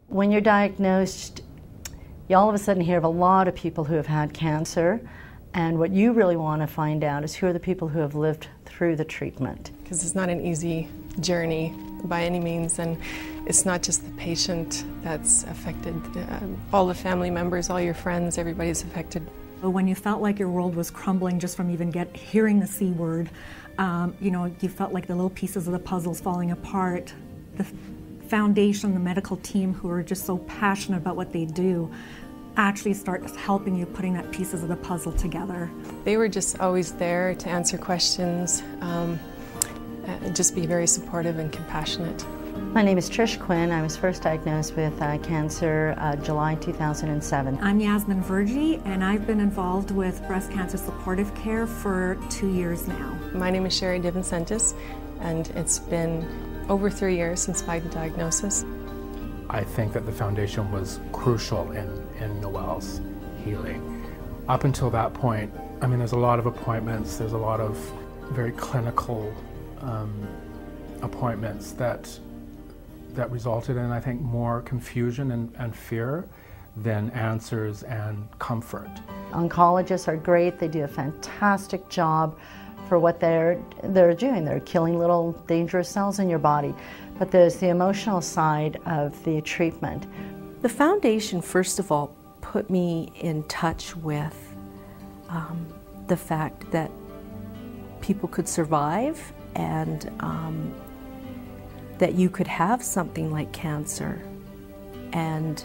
When you're diagnosed, you all of a sudden hear of a lot of people who have had cancer, and what you really want to find out is who are the people who have lived through the treatment. Because it's not an easy journey by any means, and it's not just the patient that's affected. All the family members, all your friends, everybody's affected. When you felt like your world was crumbling just from even hearing the C word, you felt like the little pieces of the puzzles falling apart. The foundation, the medical team who are just so passionate about what they do actually start helping you putting that pieces of the puzzle together. They were just always there to answer questions, just be very supportive and compassionate. My name is Trish Quinn. I was first diagnosed with cancer July 2007. I'm Yasmin Vergy, and I've been involved with breast cancer supportive care for 2 years now. My name is Sherry Divincentis, and it's been over 3 years since my diagnosis. I think that the foundation was crucial in Noelle's healing. Up until that point, I mean, there's a lot of appointments, there's a lot of very clinical appointments that resulted in, I think, more confusion and fear than answers and comfort. Oncologists are great. They do a fantastic job for what they're doing. They're killing little dangerous cells in your body. But there's the emotional side of the treatment. The foundation, first of all, put me in touch with the fact that people could survive, and that you could have something like cancer and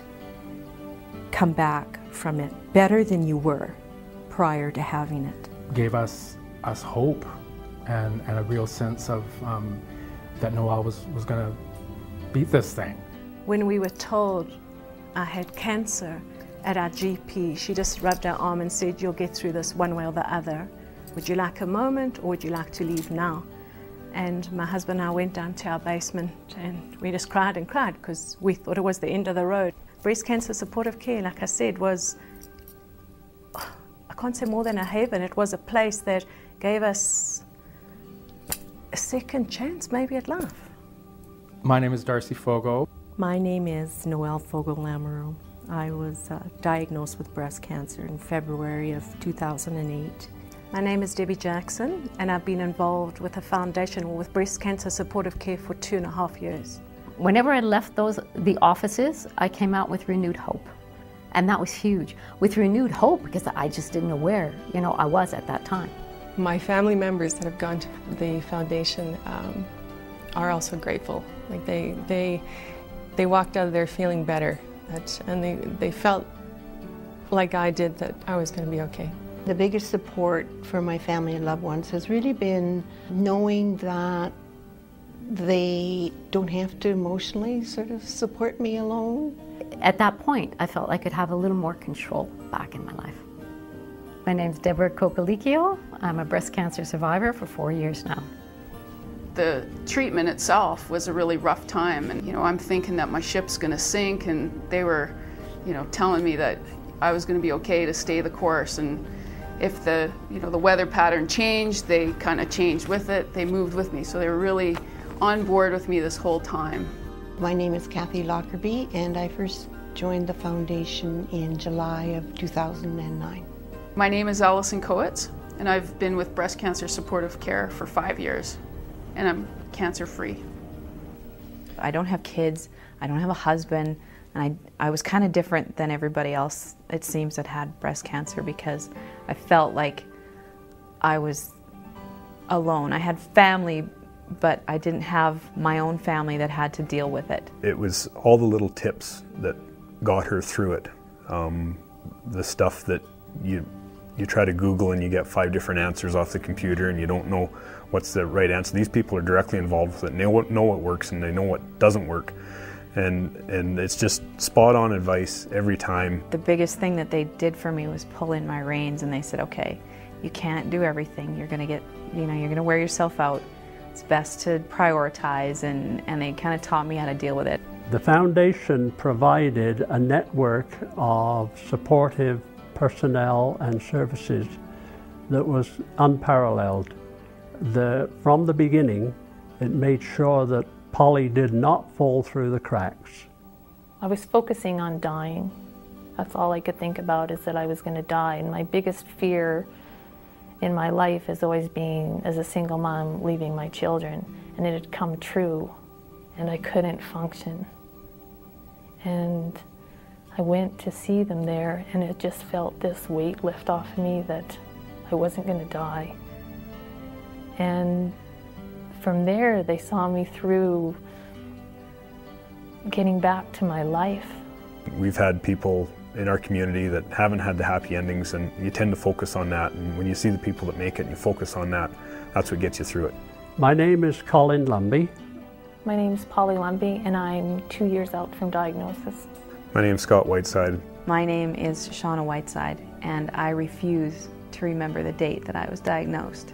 come back from it better than you were prior to having it. Gave us hope and a real sense of that Noelle was going to beat this thing. When we were told I had cancer at our GP, she just rubbed her arm and said, "You'll get through this one way or the other. Would you like a moment, or would you like to leave now?" And my husband and I went down to our basement and we just cried and cried because we thought it was the end of the road. Breast cancer supportive care, like I said, was, I can't say more than a haven. It was a place that gave us a second chance maybe at life. My name is Darcy Fogo. My name is Noelle Fogo-Lamoureux. I was diagnosed with breast cancer in February of 2008. My name is Debbie Jackson, and I've been involved with a foundation with breast cancer supportive care for 2.5 years. Whenever I left the offices, I came out with renewed hope. And that was huge. With renewed hope, because I just didn't know where, I was at that time. My family members that have gone to the foundation are also grateful. Like they walked out of there feeling better, and they felt like I did, that I was going to be okay. The biggest support for my family and loved ones has really been knowing that they don't have to emotionally sort of support me alone. At that point, I felt I could have a little more control back in my life. My name's Deborah Kokolikio. I'm a breast cancer survivor for 4 years now. The treatment itself was a really rough time, and I'm thinking that my ship's going to sink, and they were telling me that I was going to be okay to stay the course, and if the weather pattern changed, they kind of changed with it. They moved with me, so they were really on board with me this whole time. My name is Kathy Lockerbie, and I first joined the foundation in July of 2009. My name is Allison Coetz, and I've been with breast cancer supportive care for 5 years, and I'm cancer-free. I don't have kids, I don't have a husband, and I was kind of different than everybody else, it seems, that had breast cancer, because I felt like I was alone. I had family, but I didn't have my own family that had to deal with it. It was all the little tips that got her through it. The stuff that you try to Google and you get 5 different answers off the computer and you don't know what's the right answer. These people are directly involved with it, and they know what works and they know what doesn't work. And it's just spot on advice every time. The biggest thing that they did for me was pull in my reins, and they said, okay, you can't do everything. You're gonna get, you're gonna wear yourself out. It's best to prioritize, and they kind of taught me how to deal with it. The foundation provided a network of supportive personnel and services that was unparalleled. From the beginning, it made sure that Polly did not fall through the cracks. I was focusing on dying. That's all I could think about, is that I was going to die. And my biggest fear in my life has always been, as a single mom, leaving my children. And it had come true, and I couldn't function. And I went to see them there, and it just felt this weight lift off me that I wasn't going to die. And from there, they saw me through getting back to my life. We've had people in our community that haven't had the happy endings, and you tend to focus on that. And when you see the people that make it and you focus on that, that's what gets you through it. My name is Colin Lumby. My name's Polly Lumby, and I'm 2 years out from diagnosis. My name's Scott Whiteside. My name is Shauna Whiteside, and I refuse to remember the date that I was diagnosed.